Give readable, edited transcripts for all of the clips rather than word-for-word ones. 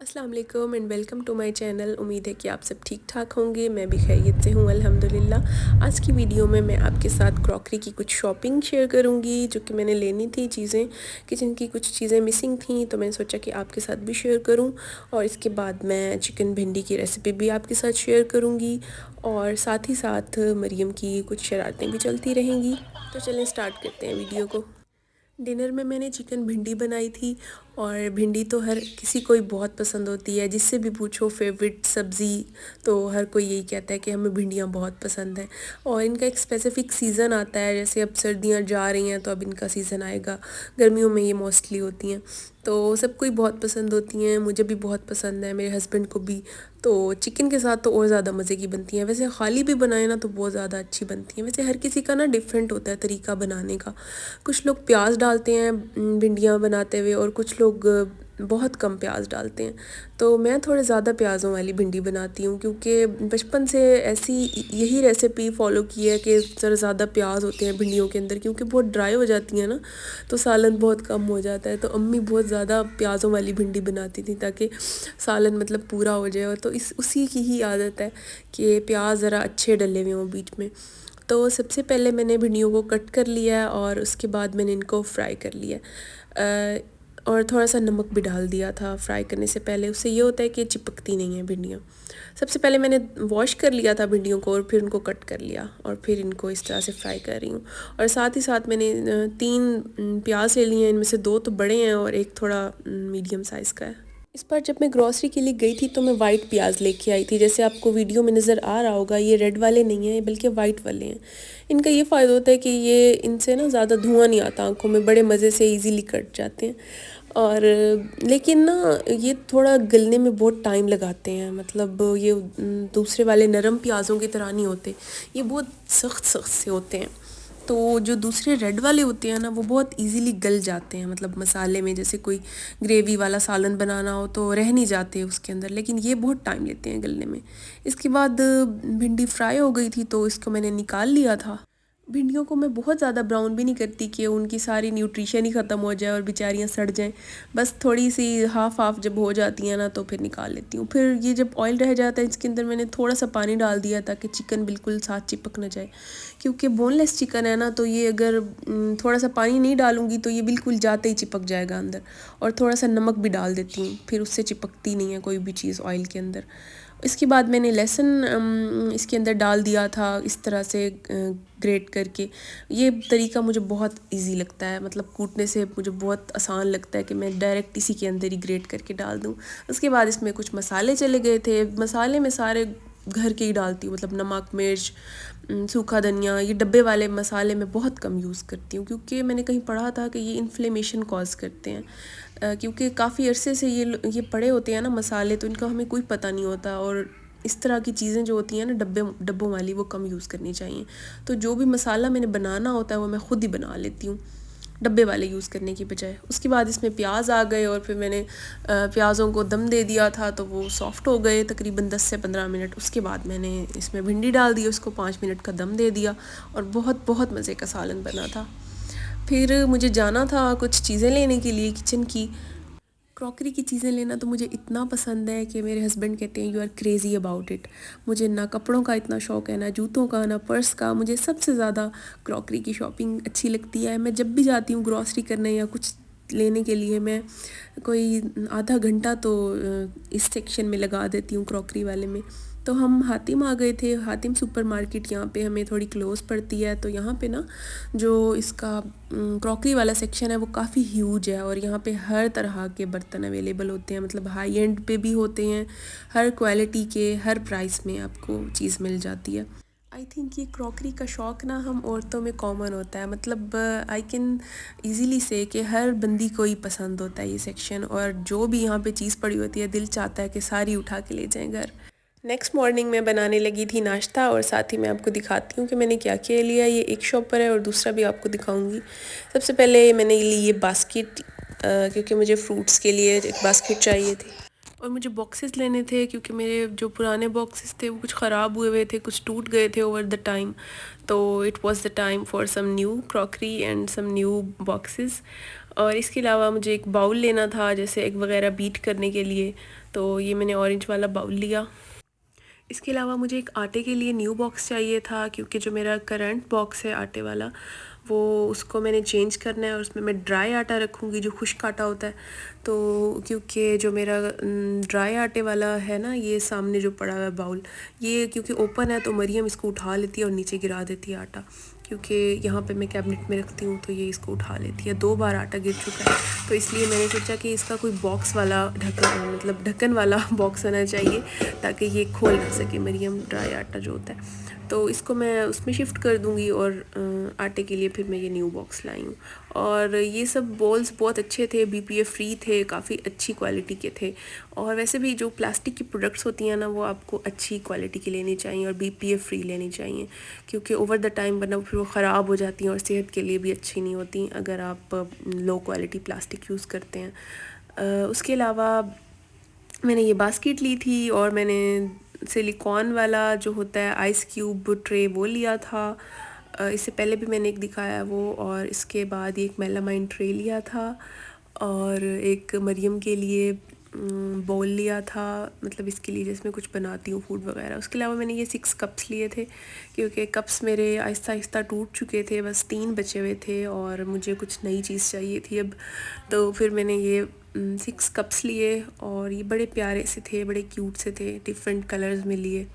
अस्सलाम वालेकुम and welcome to my channel. उम्मीद है कि आप सब ठीक ठाक होंगे। मैं भी खैरियत से हूँ अल्हम्दुलिल्लाह। आज की वीडियो में मैं आपके साथ क्रॉकरी की कुछ शॉपिंग शेयर करूँगी जो कि मैंने लेनी थी। चीज़ें किचन की कुछ चीज़ें मिसिंग थी तो मैंने सोचा कि आपके साथ भी शेयर करूँ, और इसके बाद मैं चिकन भिंडी की रेसिपी भी आपके साथ शेयर करूँगी, और साथ ही साथ मरियम की कुछ शरारतें भी चलती रहेंगी। तो चलें स्टार्ट करते हैं वीडियो को। डिनर में मैंने चिकन भिंडी बनाई थी, और भिंडी तो हर किसी को ही बहुत पसंद होती है। जिससे भी पूछो फेवरेट सब्ज़ी, तो हर कोई यही कहता है कि हमें भिंडियाँ बहुत पसंद हैं। और इनका एक स्पेसिफ़िक सीज़न आता है, जैसे अब सर्दियाँ जा रही हैं तो अब इनका सीज़न आएगा। गर्मियों में ये मोस्टली होती हैं, तो सबको ही बहुत पसंद होती हैं। मुझे भी बहुत पसंद है, मेरे हस्बैंड को भी। तो चिकन के साथ तो और ज़्यादा मज़े की बनती हैं। वैसे खाली भी बनाए ना तो बहुत ज़्यादा अच्छी बनती हैं। वैसे हर किसी का ना डिफरेंट होता है तरीका बनाने का। कुछ लोग प्याज डालते हैं भिंडियाँ बनाते हुए, और कुछ लोग बहुत कम प्याज डालते हैं। तो मैं थोड़े ज़्यादा प्याज़ों वाली भिंडी बनाती हूँ, क्योंकि बचपन से ऐसी यही रेसिपी फ़ॉलो की है कि ज़रा ज़्यादा प्याज होते हैं भिंडियों के अंदर, क्योंकि बहुत ड्राई हो जाती हैं ना, तो सालन बहुत कम हो जाता है। तो अम्मी बहुत ज़्यादा प्याज़ों वाली भिंडी बनाती थी ताकि सालन मतलब पूरा हो जाए। और तो इस उसी की ही आदत है कि प्याज ज़रा अच्छे डले हुए हों बीच में। तो सबसे पहले मैंने भिंडियों को कट कर लिया, और उसके बाद मैंने इनको फ्राई कर लिया, और थोड़ा सा नमक भी डाल दिया था फ्राई करने से पहले। उससे ये होता है कि चिपकती नहीं है भिंडियाँ। सबसे पहले मैंने वॉश कर लिया था भिंडियों को, और फिर उनको कट कर लिया, और फिर इनको इस तरह से फ्राई कर रही हूँ। और साथ ही साथ मैंने 3 प्याज ले लिए हैं। इनमें से 2 तो बड़े हैं और एक थोड़ा मीडियम साइज़ का है। इस बार जब मैं ग्रॉसरी के लिए गई थी तो मैं वाइट प्याज लेके आई थी। जैसे आपको वीडियो में नज़र आ रहा होगा, ये रेड वाले नहीं हैं बल्कि वाइट वाले हैं। इनका ये फ़ायदा होता है कि ये इनसे ना ज़्यादा धुआं नहीं आता आंखों में, बड़े मज़े से इजीली कट जाते हैं। और लेकिन ना ये थोड़ा गलने में बहुत टाइम लगाते हैं। मतलब ये दूसरे वाले नरम प्याज़ों की तरह नहीं होते, ये बहुत सख्त सख्त से होते हैं। तो जो दूसरे रेड वाले होते हैं ना, वो बहुत इजीली गल जाते हैं। मतलब मसाले में जैसे कोई ग्रेवी वाला सालन बनाना हो तो रह नहीं जाते उसके अंदर, लेकिन ये बहुत टाइम लेते हैं गलने में। इसके बाद भिंडी फ्राई हो गई थी तो इसको मैंने निकाल लिया था। भिंडियों को मैं बहुत ज़्यादा ब्राउन भी नहीं करती कि उनकी सारी न्यूट्रिशन ही ख़त्म हो जाए और बेचारियाँ सड़ जाएं। बस थोड़ी सी हाफ़ हाफ़ जब हो जाती हैं ना तो फिर निकाल लेती हूँ। फिर ये जब ऑयल रह जाता है इसके अंदर मैंने थोड़ा सा पानी डाल दिया ताकि चिकन बिल्कुल साथ चिपक ना जाए, क्योंकि बोनलेस चिकन है ना, तो ये अगर थोड़ा सा पानी नहीं डालूँगी तो ये बिल्कुल जाते ही चिपक जाएगा अंदर। और थोड़ा सा नमक भी डाल देती हूँ, फिर उससे चिपकती नहीं है कोई भी चीज़ ऑयल के अंदर। इसके बाद मैंने लहसुन इसके अंदर डाल दिया था इस तरह से ग्रेट करके। ये तरीका मुझे बहुत इजी लगता है, मतलब कूटने से मुझे बहुत आसान लगता है कि मैं डायरेक्ट इसी के अंदर ही ग्रेट करके डाल दूँ। उसके बाद इसमें कुछ मसाले चले गए थे। मसाले में सारे घर के ही डालती हूँ, मतलब नमक, मिर्च, सूखा धनिया। ये डब्बे वाले मसाले मैं बहुत कम यूज़ करती हूँ, क्योंकि मैंने कहीं पढ़ा था कि ये इन्फ्लेमेशन कॉज करते हैं। क्योंकि काफ़ी अरसे से ये पड़े होते हैं ना मसाले, तो इनका हमें कोई पता नहीं होता। और इस तरह की चीज़ें जो होती हैं ना डब्बों वाली, वो कम यूज़ करनी चाहिए। तो जो भी मसाला मैंने बनाना होता है वो मैं ख़ुद ही बना लेती हूँ, डब्बे वाले यूज़ करने की बजाय। उसके बाद इसमें प्याज आ गए, और फिर मैंने प्याज़ों को दम दे दिया था तो वो सॉफ़्ट हो गए तकरीबन 10 से 15 मिनट। उसके बाद मैंने इसमें भिंडी डाल दी, उसको 5 मिनट का दम दे दिया, और बहुत बहुत मज़े का सालन बना था। फिर मुझे जाना था कुछ चीज़ें लेने के लिए किचन की। क्रॉकरी की चीज़ें लेना तो मुझे इतना पसंद है कि मेरे हस्बैंड कहते हैं you are crazy about it. मुझे ना कपड़ों का इतना शौक़ है, ना जूतों का, ना पर्स का। मुझे सबसे ज़्यादा क्रॉकरी की शॉपिंग अच्छी लगती है। मैं जब भी जाती हूँ ग्रॉसरी करने या कुछ लेने के लिए, मैं कोई आधा घंटा तो इस सेक्शन में लगा देती हूँ, क्रॉकरी वाले में। तो हम हातिम आ गए थे, हातिम सुपरमार्केट यहाँ पे हमें थोड़ी क्लोज़ पड़ती है। तो यहाँ पे ना जो इसका क्रॉकरी वाला सेक्शन है वो काफ़ी ह्यूज है, और यहाँ पे हर तरह के बर्तन अवेलेबल होते हैं। मतलब हाई एंड पे भी होते हैं, हर क्वालिटी के, हर प्राइस में आपको चीज़ मिल जाती है। आई थिंक ये क्रॉकरी का शौक़ ना हम औरतों में कॉमन होता है। मतलब आई कैन ईज़िली से कि हर बंदी को ही पसंद होता है ये सेक्शन, और जो भी यहाँ पे चीज़ पड़ी होती है दिल चाहता है कि सारी उठा के ले जाएं घर। नेक्स्ट मॉर्निंग मैं बनाने लगी थी नाश्ता, और साथ ही मैं आपको दिखाती हूँ कि मैंने क्या क्या लिया। ये एक शॉप पर है और दूसरा भी आपको दिखाऊंगी। सबसे पहले मैंने ली ये बास्केट, क्योंकि मुझे फ्रूट्स के लिए एक बास्केट चाहिए थी, और मुझे बॉक्सेस लेने थे क्योंकि मेरे जो पुराने बॉक्सेस थे वो कुछ ख़राब हुए थे, कुछ टूट गए थे ओवर द टाइम। तो it was the time for some new crockery and some new boxes. और इसके अलावा मुझे एक बाउल लेना था जैसे एग वगैरह बीट करने के लिए, तो ये मैंने ऑरेंज वाला बाउल लिया। इसके अलावा मुझे एक आटे के लिए न्यू बॉक्स चाहिए था, क्योंकि जो मेरा करंट बॉक्स है आटे वाला वो उसको मैंने चेंज करना है और उसमें मैं ड्राई आटा रखूँगी जो खुश्क आटा होता है। तो क्योंकि जो मेरा ड्राई आटे वाला है ना, ये सामने जो पड़ा हुआ है बाउल, ये क्योंकि ओपन है तो मरियम इसको उठा लेती है और नीचे गिरा देती है आटा, क्योंकि यहाँ पे मैं कैबिनेट में रखती हूँ तो ये इसको उठा लेती है। 2 बार आटा गिर चुका है, तो इसलिए मैंने सोचा कि इसका कोई बॉक्स वाला ढक्कन, मतलब ढक्कन वाला बॉक्स होना चाहिए ताकि ये खोल ना सके मरियम ड्राई आटा जो होता है। तो इसको मैं उसमें शिफ्ट कर दूँगी और आटे के लिए फिर मैं ये न्यू बॉक्स लाई हूँ। और ये सब बॉल्स बहुत अच्छे थे, BPA फ्री थे, काफ़ी अच्छी क्वालिटी के थे। और वैसे भी जो प्लास्टिक की प्रोडक्ट्स होती हैं ना, वो आपको अच्छी क्वालिटी की लेनी चाहिए और BPA फ्री लेनी चाहिए, क्योंकि ओवर द टाइम वरना फिर वो ख़राब हो जाती हैं और सेहत के लिए भी अच्छी नहीं होती अगर आप लो क्वालिटी प्लास्टिक यूज़ करते हैं। उसके अलावा मैंने ये बास्केट ली थी और मैंने सिलिकॉन वाला जो होता है आइस क्यूब ट्रे वो लिया था। इससे पहले भी मैंने एक दिखाया वो, और इसके बाद ये एक मेलामाइन ट्रे लिया था और एक मरियम के लिए बोल लिया था, मतलब इसके लिए जिसमें कुछ बनाती हूँ फूड वगैरह। उसके अलावा मैंने ये 6 कप्स लिए थे, क्योंकि कप्स मेरे आहिस्ता आहिस्ता टूट चुके थे, बस 3 बचे हुए थे और मुझे कुछ नई चीज़ चाहिए थी अब। तो फिर मैंने ये 6 कप्स लिए और ये बड़े प्यारे से थे, बड़े क्यूट से थे, डिफरेंट कलर्स में लिए।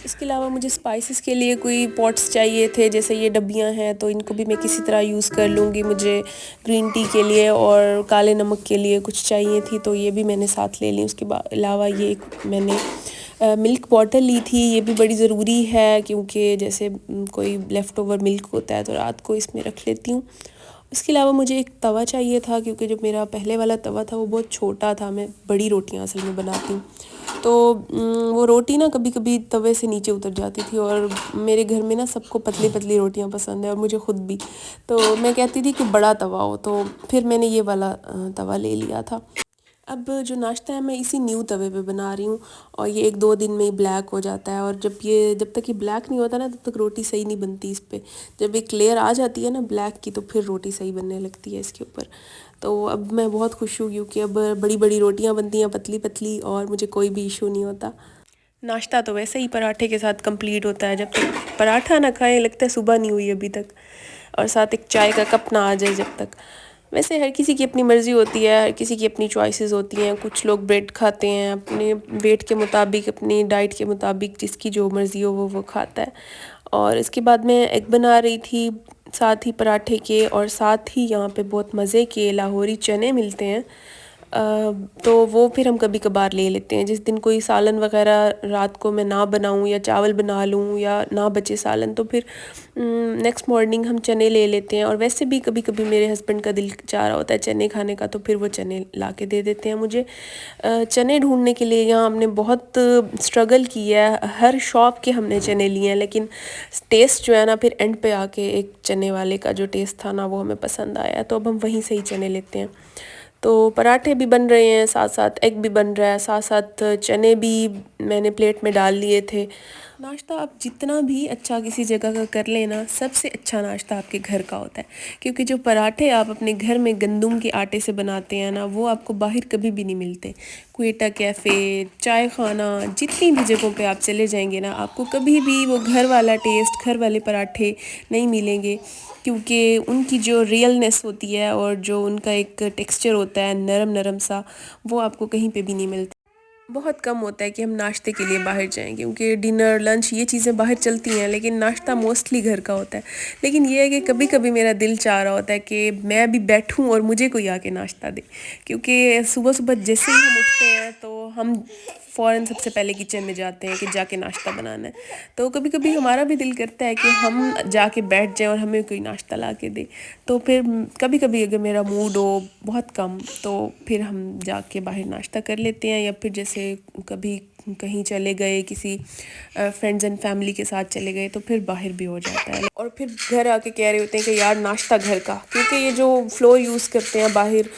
इसके अलावा मुझे स्पाइसेस के लिए कोई पॉट्स चाहिए थे, जैसे ये डब्बियां हैं तो इनको भी मैं किसी तरह यूज़ कर लूँगी। मुझे ग्रीन टी के लिए और काले नमक के लिए कुछ चाहिए थी, तो ये भी मैंने साथ ले ली। उसके अलावा ये एक मैंने मिल्क बॉटल ली थी, ये भी बड़ी ज़रूरी है, क्योंकि जैसे कोई लेफ़्ट ओवर मिल्क होता है तो रात को इसमें रख लेती हूँ। उसके अलावा मुझे एक तवा चाहिए था, क्योंकि जो मेरा पहले वाला तवा था वो बहुत छोटा था, मैं बड़ी रोटियां असल में बनाती हूँ, तो वो रोटी ना कभी कभी तवे से नीचे उतर जाती थी, और मेरे घर में ना सबको पतली पतली रोटियां पसंद है और मुझे ख़ुद भी, तो मैं कहती थी कि बड़ा तवा हो, तो फिर मैंने ये वाला तवा ले लिया था। अब जो नाश्ता है मैं इसी न्यू तवे पे बना रही हूँ, और ये 1-2 दिन में ही ब्लैक हो जाता है, और जब तक ये ब्लैक नहीं होता ना तब तक रोटी सही नहीं बनती इस पे। जब एक लेयर आ जाती है ना ब्लैक की, तो फिर रोटी सही बनने लगती है इसके ऊपर। तो अब मैं बहुत खुश हूँ, क्योंकि अब बड़ी बड़ी रोटियाँ बनती हैं पतली पतली, और मुझे कोई भी इशू नहीं होता। नाश्ता तो वैसे ही पराठे के साथ कंप्लीट होता है, जब तक पराठा ना खाएं लगता है सुबह नहीं हुई अभी तक, और साथ एक चाय का कप ना आ जाए जब तक। वैसे हर किसी की अपनी मर्ज़ी होती है, हर किसी की अपनी चॉइसेस होती हैं। कुछ लोग ब्रेड खाते हैं अपने वेट के मुताबिक, अपनी डाइट के मुताबिक, जिसकी जो मर्ज़ी हो वो खाता है। और इसके बाद मैं एग बना रही थी साथ ही पराठे के, और साथ ही यहाँ पे बहुत मज़े के लाहौरी चने मिलते हैं, तो वो फिर हम कभी कभार ले लेते हैं। जिस दिन कोई सालन वगैरह रात को मैं ना बनाऊं या चावल बना लूं या ना बचे सालन, तो फिर नेक्स्ट मॉर्निंग हम चने ले लेते हैं। और वैसे भी कभी कभी मेरे हस्बैंड का दिल चाह रहा होता है चने खाने का, तो फिर वो चने ला के दे देते हैं मुझे। चने ढूंढने के लिए यहाँ हमने बहुत स्ट्रगल किया है, हर शॉप के हमने चने लिए हैं, लेकिन टेस्ट जो है ना फिर एंड पे आके एक चने वाले का जो टेस्ट था ना वो हमें पसंद आया, तो अब हम वहीं से ही चने लेते हैं। तो पराठे भी बन रहे हैं, साथ साथ एग भी बन रहा है, साथ साथ चने भी मैंने प्लेट में डाल लिए थे। नाश्ता आप जितना भी अच्छा किसी जगह का कर लेना, सबसे अच्छा नाश्ता आपके घर का होता है, क्योंकि जो पराठे आप अपने घर में गंदम के आटे से बनाते हैं ना, वो आपको बाहर कभी भी नहीं मिलते। क्वेटा कैफ़े, चाय खाना, जितनी भी जगहों पे आप चले जाएंगे ना, आपको कभी भी वो घर वाला टेस्ट, घर वाले पराठे नहीं मिलेंगे, क्योंकि उनकी जो रियलनेस होती है और जो उनका एक टेक्सचर होता है नरम नरम सा, वो आपको कहीं पे भी नहीं मिलता। बहुत कम होता है कि हम नाश्ते के लिए बाहर जाएं, क्योंकि डिनर लंच ये चीज़ें बाहर चलती हैं, लेकिन नाश्ता मोस्टली घर का होता है। लेकिन ये है कि कभी कभी मेरा दिल चाह रहा होता है कि मैं भी बैठूं और मुझे कोई आके नाश्ता दे, क्योंकि सुबह सुबह जैसे ही हम उठते हैं तो हम फ़ौरन सबसे पहले किचन में जाते हैं कि जाके नाश्ता बनाना है। तो कभी कभी हमारा भी दिल करता है कि हम जाके बैठ जाएं और हमें कोई नाश्ता ला के दे। तो फिर कभी कभी अगर मेरा मूड हो बहुत कम, तो फिर हम जाके बाहर नाश्ता कर लेते हैं, या फिर जैसे कभी कहीं चले गए, किसी फ्रेंड्स एंड फैमिली के साथ चले गए, तो फिर बाहर भी हो जाता है। और फिर घर आके कह रहे होते हैं कि यार नाश्ता घर का, क्योंकि ये जो फ्लोर यूज़ करते हैं बाहर,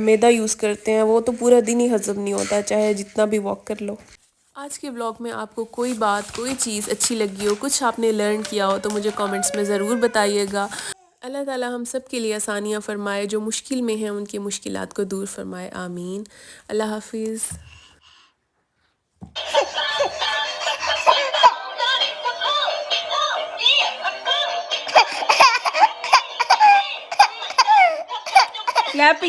मैदा यूज़ करते हैं, वो तो पूरा दिन ही हज़म नहीं होता, चाहे जितना भी वॉक कर लो। आज के व्लॉग में आपको कोई बात, कोई चीज़ अच्छी लगी हो, कुछ आपने लर्न किया हो, तो मुझे कमेंट्स में ज़रूर बताइएगा। अल्लाह ताला हम सब के लिए आसानियाँ फ़रमाए, जो मुश्किल में हैं उनकी मुश्किलात को दूर फ़रमाए, आमीन। अल्लाह हाफ़िज़। Clapping.